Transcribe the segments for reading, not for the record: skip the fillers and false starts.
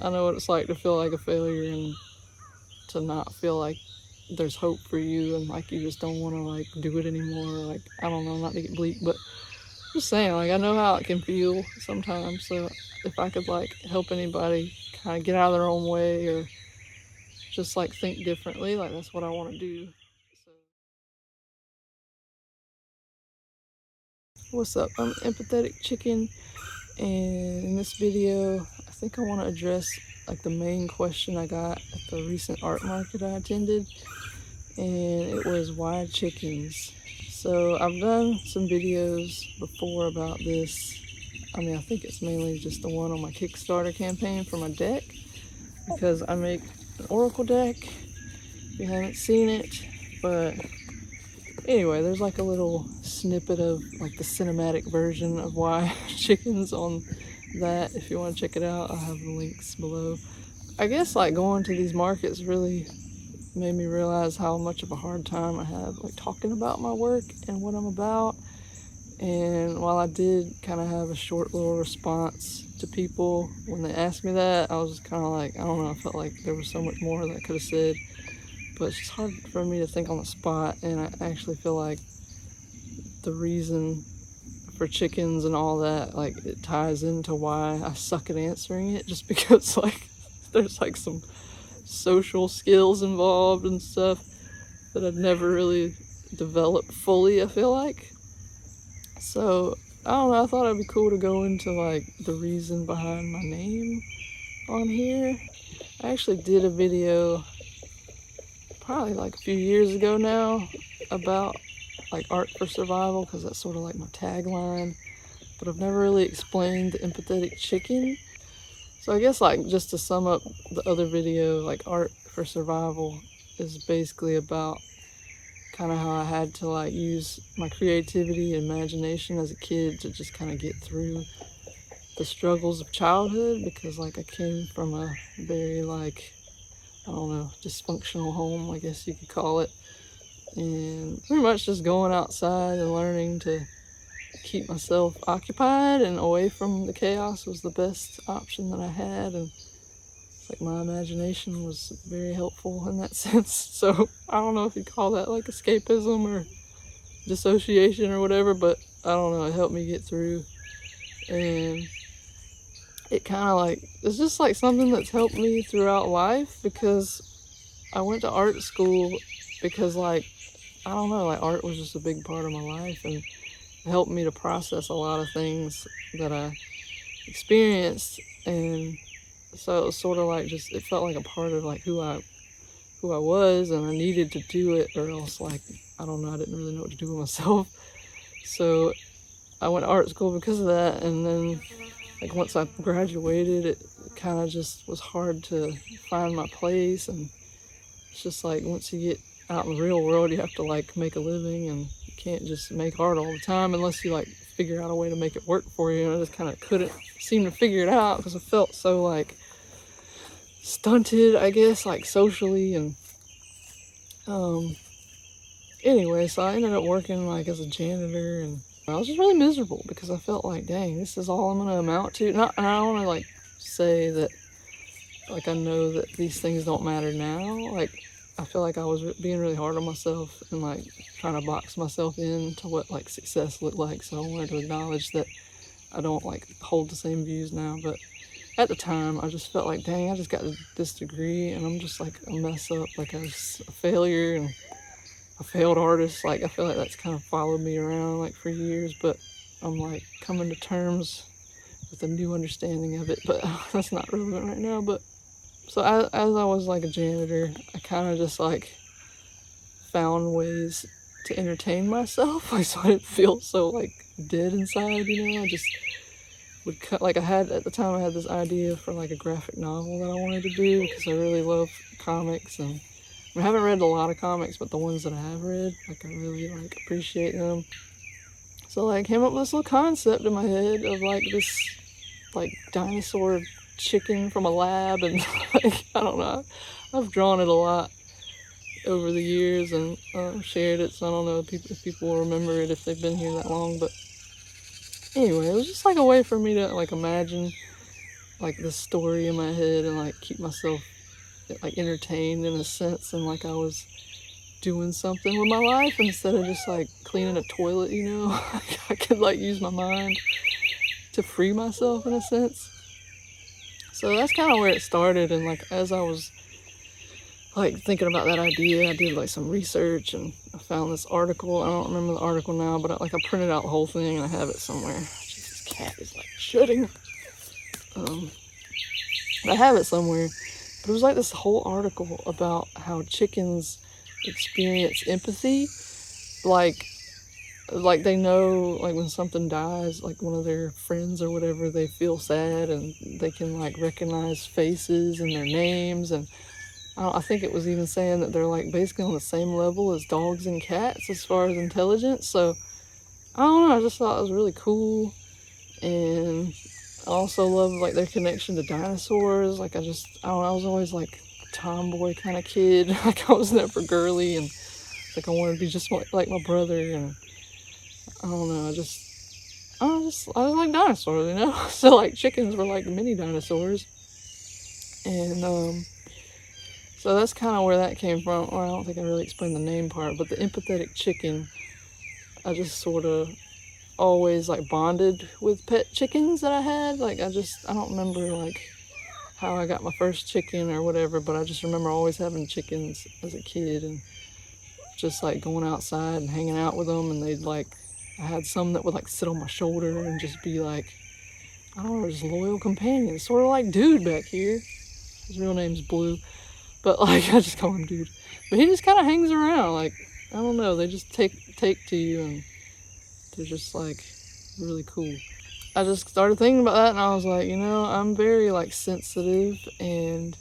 I know what it's like to feel like a failure and to not feel like there's hope for you, and like you just don't want to like do it anymore. Like, I don't know, not to get bleak, but just saying, like, I know how it can feel sometimes. So if I could like help anybody kind of get out of their own way or just like think differently, like that's what I want to do. So, what's up? I'm Empathetic Chicken, and in this video, I think I want to address like the main question I got at the recent art market I attended, and it was why chickens. So I've done some videos before about this. I mean, I think it's mainly just the one on my Kickstarter campaign for my deck, because I make an oracle deck, if you haven't seen it. But anyway, there's like a little snippet of like the cinematic version of why chickens on that. If you want to check it out, I'll have the links below. I guess like going to these markets really made me realize how much of a hard time I have like talking about my work and what I'm about. And while I did kind of have a short little response to people when they asked me that, I was just kind of like, I don't know, I felt like there was so much more that I could have said, but it's just hard for me to think on the spot. And I actually feel like the reason for chickens and all that, like, it ties into why I suck at answering it, just because like there's like some social skills involved and stuff that I've never really developed fully, I feel like. So I don't know, I thought it'd be cool to go into like the reason behind my name on here. I actually did a video probably like a few years ago now about like art for survival, because that's sort of like my tagline, but I've never really explained the empathetic chicken. So I guess like just to sum up the other video, like art for survival is basically about kind of how I had to like use my creativity and imagination as a kid to just kind of get through the struggles of childhood, because like I came from a very like, I don't know, dysfunctional home, I guess you could call it. And pretty much just going outside and learning to keep myself occupied and away from the chaos was the best option that I had. And it's like my imagination was very helpful in that sense. So I don't know if you call that like escapism or dissociation or whatever, but I don't know, it helped me get through. And it kind of like, it's just like something that's helped me throughout life, because I went to art school because like, I don't know, like art was just a big part of my life, and it helped me to process a lot of things that I experienced. And so it was sort of like, just, it felt like a part of like who I was, and I needed to do it, or else like, I don't know, I didn't really know what to do with myself. So I went to art school because of that. And then like once I graduated, it kind of just was hard to find my place. And it's just like, once you get out in the real world, you have to like make a living, and you can't just make art all the time unless you like figure out a way to make it work for you. And I just kind of couldn't seem to figure it out, because I felt so like stunted, I guess, like socially. And anyway, so I ended up working like as a janitor, and I was just really miserable because I felt like, dang, this is all I'm gonna amount to. Not, and I don't want to like say that like I know that these things don't matter now. Like, I feel like I was being really hard on myself and like trying to box myself into what like success looked like. So I wanted to acknowledge that I don't like hold the same views now. But at the time, I just felt like, dang, I just got this degree and I'm just like a mess up. Like, I was a failure and a failed artist. Like, I feel like that's kind of followed me around like for years. But I'm like coming to terms with a new understanding of it. But that's not relevant right now. But so as I was like a janitor, I kind of just like found ways to entertain myself, like, so I didn't feel so like dead inside, you know. I just would cut, like, I had at the time I had this idea for like a graphic novel that I wanted to do, because I really love comics. And I mean, I haven't read a lot of comics, but the ones that I have read, like, I really like appreciate them. So like, came up with this little concept in my head of like this like dinosaur chicken from a lab. And like, I don't know, I've drawn it a lot over the years and shared it, so I don't know if people will remember it if they've been here that long. But anyway, it was just like a way for me to like imagine like this story in my head and like keep myself like entertained in a sense, and like I was doing something with my life instead of just like cleaning a toilet, you know. Like, I could like use my mind to free myself in a sense. So that's kind of where it started. And like as I was like thinking about that idea, I did like some research and I found this article. I don't remember the article now, but I printed out the whole thing and I have it somewhere. This cat is like shitting. I have it somewhere, but it was like this whole article about how chickens experience empathy, like they know like when something dies, like one of their friends or whatever, they feel sad and they can like recognize faces and their names. And I think it was even saying that they're like basically on the same level as dogs and cats as far as intelligence. So I don't know, I just thought it was really cool. And I also love like their connection to dinosaurs. Like I don't know, I was always like a tomboy kind of kid. Like I was never girly, and like I wanted to be just like my brother. And I don't know, I was like dinosaurs, you know. So like chickens were like mini dinosaurs. And so that's kind of where that came from. Well, I don't think I really explained the name part, but the empathetic chicken, I just sort of always like bonded with pet chickens that I had. Like I don't remember like how I got my first chicken or whatever, but I just remember always having chickens as a kid and just like going outside and hanging out with them. And I had some that would like sit on my shoulder and just be like, I don't know, just loyal companions, sort of like Dude back here. His real name's Blue, but like I just call him Dude. But he just kind of hangs around. Like I don't know, they just take to you, and they're just like really cool. I just started thinking about that, and I was like, I'm very like sensitive, and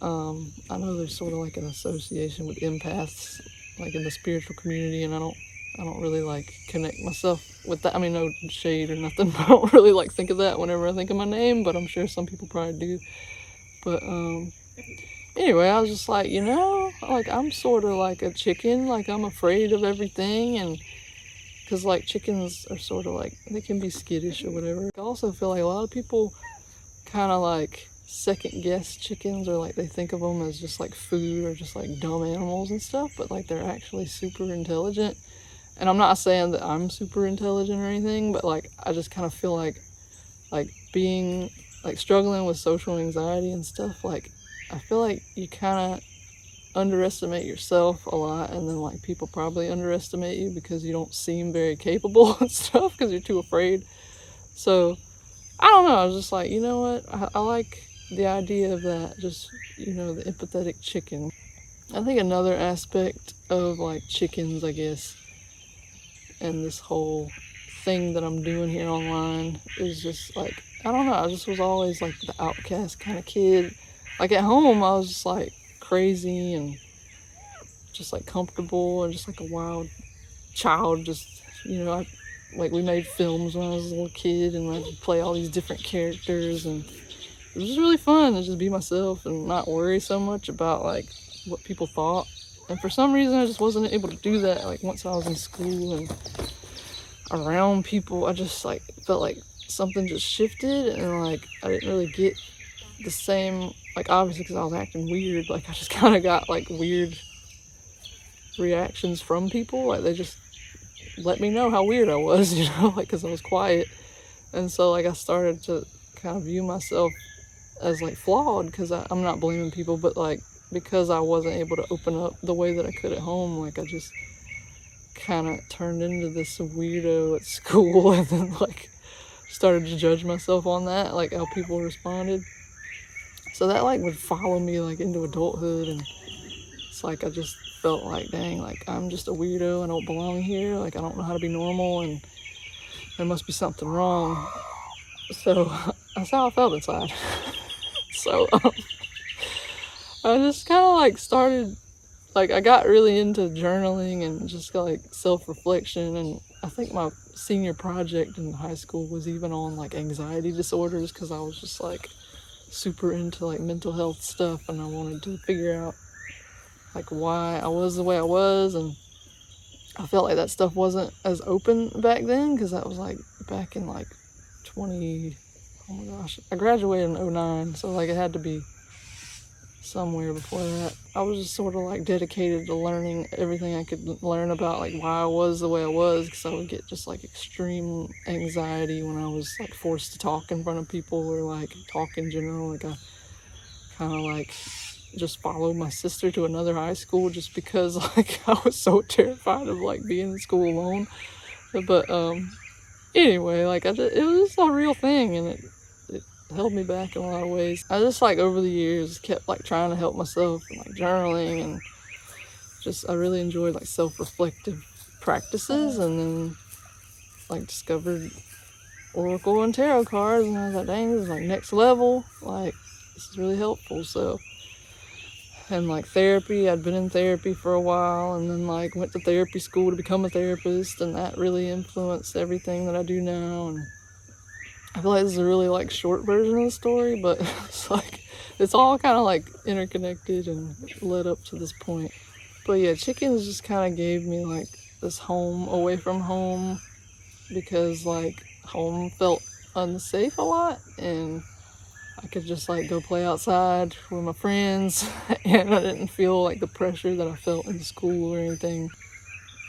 I know there's sort of like an association with empaths, like in the spiritual community, and I don't really like connect myself with that. I mean, no shade or nothing, but I don't really like think of that whenever I think of my name, but I'm sure some people probably do. But anyway, I was just like, like I'm sort of like a chicken, like I'm afraid of everything, and because like chickens are sort of like, they can be skittish or whatever. I also feel like a lot of people kind of like second guess chickens, or like they think of them as just like food or just like dumb animals and stuff, but like they're actually super intelligent. And I'm not saying that I'm super intelligent or anything, but like I just kind of feel like being like struggling with social anxiety and stuff, like I feel like you kind of underestimate yourself a lot, and then like people probably underestimate you because you don't seem very capable and stuff because you're too afraid. So I don't know, I was just like, you know what, I like the idea of that, just the empathetic chicken. I think another aspect of like chickens, I guess, and this whole thing that I'm doing here online is just like, I don't know, I just was always like the outcast kind of kid. Like at home I was just like crazy and just like comfortable and just like a wild child. Just like we made films when I was a little kid, and I would play all these different characters, and it was just really fun to just be myself and not worry so much about like what people thought. And for some reason I just wasn't able to do that. Like once I was in school and around people, I just like felt like something just shifted, and like I didn't really get the same, like obviously because I was acting weird, like I just kind of got like weird reactions from people. Like they just let me know how weird I was, like because I was quiet. And so like I started to kind of view myself as like flawed, because I'm not blaming people, but like because I wasn't able to open up the way that I could at home, like I just kind of turned into this weirdo at school, and then like started to judge myself on that, like how people responded. So that like would follow me like into adulthood, and it's like I just felt like, dang, like I'm just a weirdo, I don't belong here, like I don't know how to be normal, and there must be something wrong. So that's how I felt inside. So I just kind of like started, like I got really into journaling and just like self-reflection, and I think my senior project in high school was even on like anxiety disorders, because I was just like super into like mental health stuff, and I wanted to figure out like why I was the way I was. And I felt like that stuff wasn't as open back then, because that was like back in like 20 oh my gosh, I graduated in 09, so like it had to be somewhere before that. I was just sort of like dedicated to learning everything I could learn about like why I was the way I was, because I would get just like extreme anxiety when I was like forced to talk in front of people or like talk in general. Like I kind of like just followed my sister to another high school just because like I was so terrified of like being in school alone. But anyway, like it was a real thing, and it held me back in a lot of ways. I just like over the years kept like trying to help myself and like journaling, and just I really enjoyed like self-reflective practices, and then like discovered Oracle and tarot cards, and I was like, dang, this is like next level, like this is really helpful. So, and like therapy, I'd been in therapy for a while, and then like went to therapy school to become a therapist, and that really influenced everything that I do now. And I feel like this is a really like short version of the story, but it's like it's all kind of like interconnected and led up to this point. But yeah, chickens just kind of gave me like this home away from home, because like home felt unsafe a lot, and I could just like go play outside with my friends and I didn't feel like the pressure that I felt in school or anything.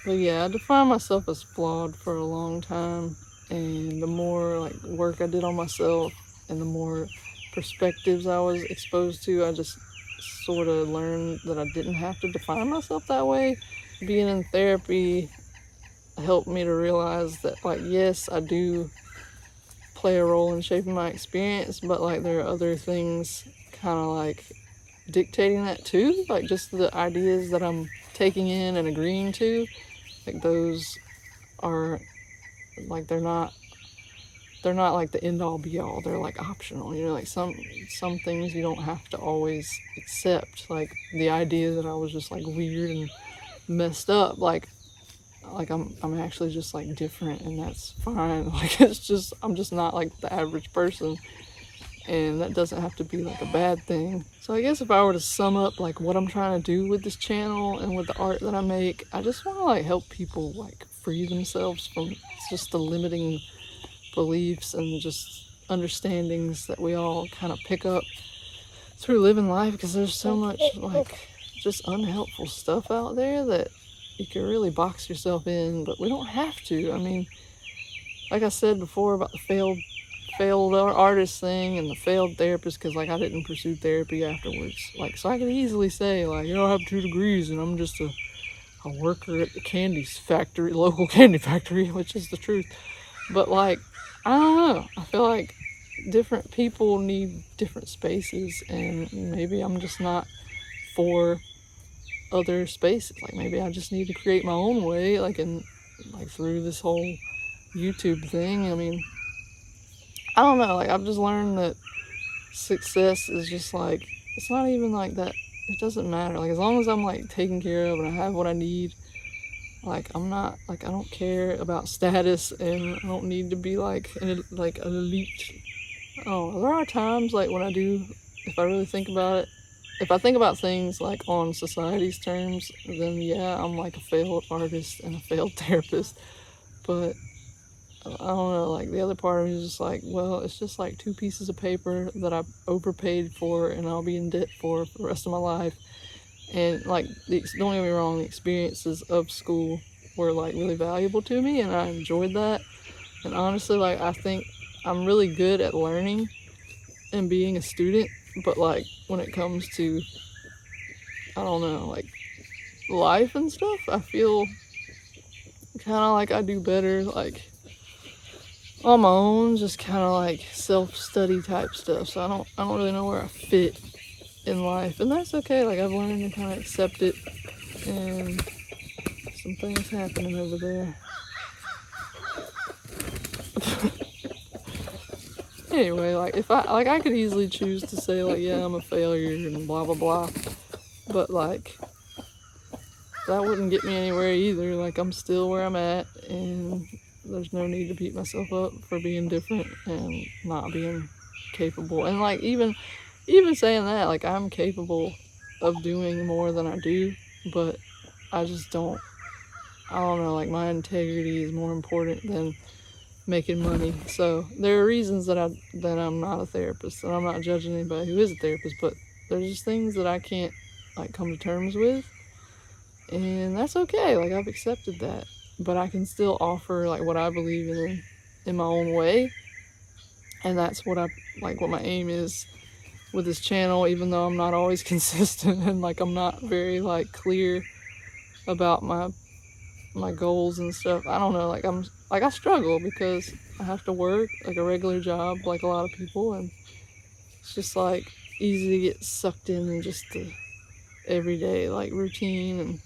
But yeah, I defined myself as flawed for a long time, and the more like work I did on myself and the more perspectives I was exposed to, I just sort of learned that I didn't have to define myself that way. Being in therapy helped me to realize that like, yes, I do play a role in shaping my experience, but like there are other things kind of like dictating that too, like just the ideas that I'm taking in and agreeing to, like those are like they're not like the end all be all, they're like optional, you know, like some things you don't have to always accept, like the idea that I was just like weird and messed up, like I'm actually just like different, and that's fine. Like it's just I'm just not like the average person, and that doesn't have to be like a bad thing. So I guess if I were to sum up like what I'm trying to do with this channel and with the art that I make, I just want to like help people like free themselves from just the limiting beliefs and just understandings that we all kind of pick up through living life, because there's so much like just unhelpful stuff out there that you can really box yourself in, but we don't have to. I mean, like I said before about the failed artist thing and the failed therapist, because like I didn't pursue therapy afterwards. Like, so I could easily say like, you know, I have 2 degrees and I'm just a worker at the candy factory, local candy factory, which is the truth. But like, I don't know. I feel like different people need different spaces, and maybe I'm just not for other spaces. Like maybe I just need to create my own way, like in like through this whole YouTube thing. I mean, I don't know, like I've just learned that success is just like, it's not even like that, it doesn't matter. Like as long as I'm like taken care of and I have what I need, like I'm not like, I don't care about status, and I don't need to be like an elite. Oh, there are times like when I do, if I really think about it, if I think about things like on society's terms, then yeah, I'm like a failed artist and a failed therapist. But I don't know, like the other part of me is just like, well, it's just like 2 pieces of paper that I overpaid for and I'll be in debt for the rest of my life. And like, don't get me wrong, the experiences of school were like really valuable to me, and I enjoyed that. And honestly, like I think I'm really good at learning and being a student, but like when it comes to, I don't know, like life and stuff, I feel kind of like I do better like on my own, just kind of like self-study type stuff. So I don't really know where I fit in life, and that's okay. Like I've learned to kind of accept it, and some things happening over there. Anyway, like if I could easily choose to say like, yeah, I'm a failure and blah blah blah, but like that wouldn't get me anywhere either. Like I'm still where I'm at, and there's no need to beat myself up for being different and not being capable. And like even saying that, like I'm capable of doing more than I do, but I just don't, I don't know, like my integrity is more important than making money. So there are reasons that I'm not a therapist, and I'm not judging anybody who is a therapist, but there's just things that I can't like come to terms with, and that's okay. Like, I've accepted that, but I can still offer like what I believe in my own way, and that's what what my aim is with this channel. Even though I'm not always consistent, and like I'm not very like clear about my goals and stuff. I don't know, like I struggle because I have to work like a regular job like a lot of people, and it's just like easy to get sucked in just the everyday like routine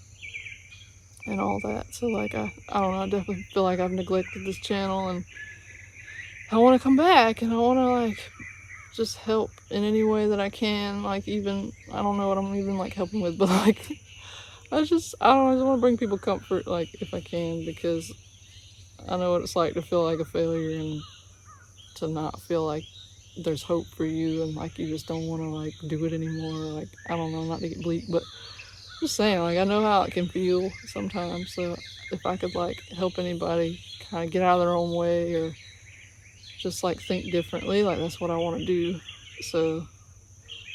and all that. So like I don't know, I definitely feel like I've neglected this channel, and I want to come back, and I want to like just help in any way that I can. Like, even I don't know what I'm even like helping with, but like I don't know, I just want to bring people comfort, like, if I can, because I know what it's like to feel like a failure and to not feel like there's hope for you, and like you just don't want to like do it anymore. Like, I don't know, not to get bleak, but just saying, like, I know how it can feel sometimes. So if I could like help anybody kind of get out of their own way, or just like think differently, like that's what I want to do. So,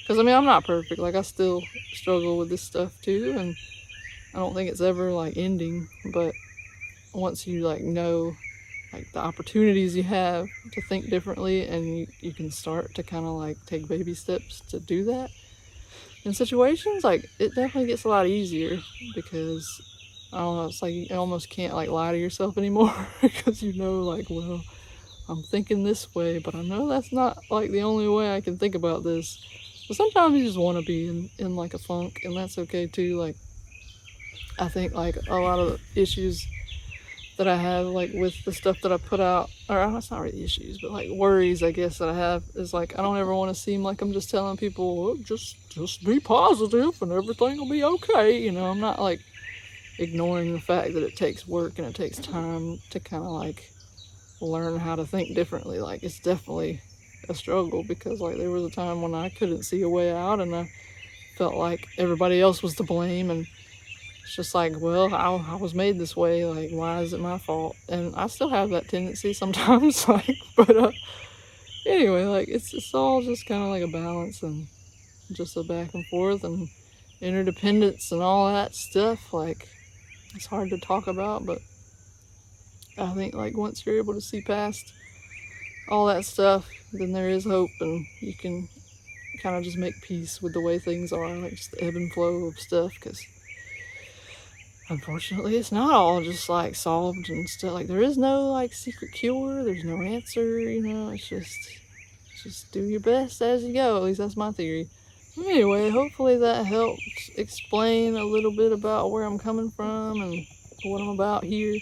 because I mean, I'm not perfect. Like, I still struggle with this stuff too, and I don't think it's ever like ending. But once you like know like the opportunities you have to think differently, and you can start to kind of like take baby steps to do that in situations, like it definitely gets a lot easier, because I don't know, it's like you almost can't like lie to yourself anymore because you know, like, well, I'm thinking this way, but I know that's not like the only way I can think about this. But sometimes you just want to be in like a funk, and that's okay too. Like, I think like a lot of the issues that I have like with the stuff that I put out, or it's not really issues, but like worries, I guess, that I have, is like I don't ever want to seem like I'm just telling people, oh, just be positive and everything will be okay. You know, I'm not like ignoring the fact that it takes work and it takes time to kind of like learn how to think differently. Like, it's definitely a struggle, because like there was a time when I couldn't see a way out, and I felt like everybody else was to blame, and it's just like, well, I was made this way, like, why is it my fault? And I still have that tendency sometimes, like, but anyway, like, it's all just kind of like a balance, and just a back and forth, and interdependence, and all that stuff. Like, it's hard to talk about, but I think, like, once you're able to see past all that stuff, then there is hope, and you can kind of just make peace with the way things are, like, just the ebb and flow of stuff, because unfortunately, it's not all just like solved and stuff. Like, there is no like secret cure. There's no answer. You know, it's just do your best as you go. At least that's my theory. Anyway, hopefully that helped explain a little bit about where I'm coming from and what I'm about here.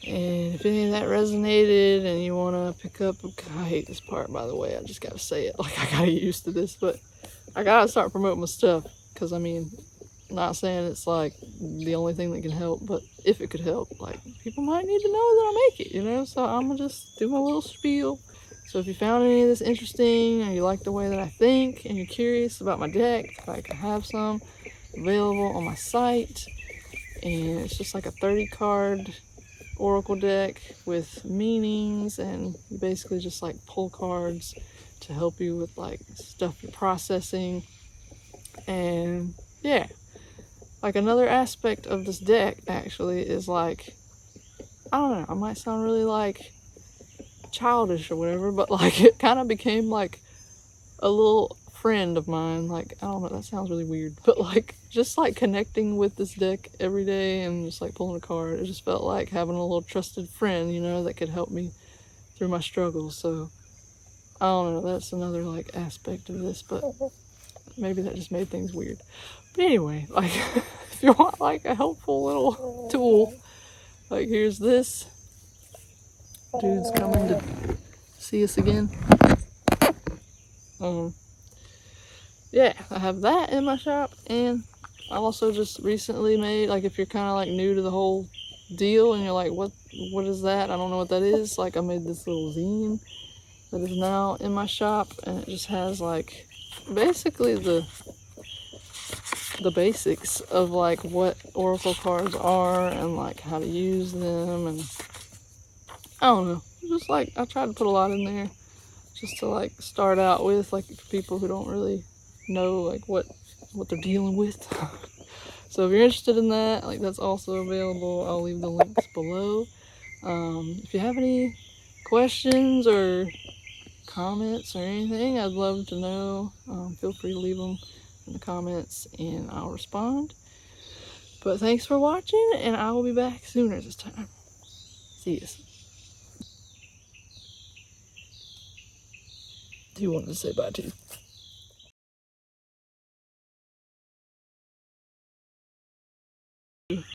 And if any of that resonated and you want to pick up, I hate this part, by the way. I just gotta say it. Like, I gotta get used to this, but I gotta start promoting my stuff, because I mean, not saying it's like the only thing that can help, but if it could help, like, people might need to know that I make it, you know? So I'm gonna just do my little spiel. So if you found any of this interesting, or you like the way that I think, and you're curious about my deck, like, I have some available on my site, and it's just like a 30 card oracle deck with meanings, and you basically just like pull cards to help you with like stuff you're processing. And yeah, like, another aspect of this deck actually is like, I don't know, I might sound really like childish or whatever, but like it kind of became like a little friend of mine. Like, I don't know, that sounds really weird, but like just like connecting with this deck every day and just like pulling a card, it just felt like having a little trusted friend, you know, that could help me through my struggles. So I don't know, that's another like aspect of this, but maybe that just made things weird. But anyway, like, if you want like a helpful little tool, like, here's this. Dude's coming to see us again. Yeah, I have that in my shop, and I also just recently made, like, if you're kind of like new to the whole deal and you're like, what is that? I don't know what that is. Like, I made this little zine that is now in my shop, and it just has like basically the basics of like what oracle cards are and like how to use them, and I don't know, just like, I tried to put a lot in there just to like start out with, like for people who don't really know like what they're dealing with. So if you're interested in that, like that's also available. I'll leave the links below. If you have any questions or comments or anything, I'd love to know. Feel free to leave them in the comments and I'll respond. But thanks for watching, and I will be back sooner this time. See you. Do you want to say bye too?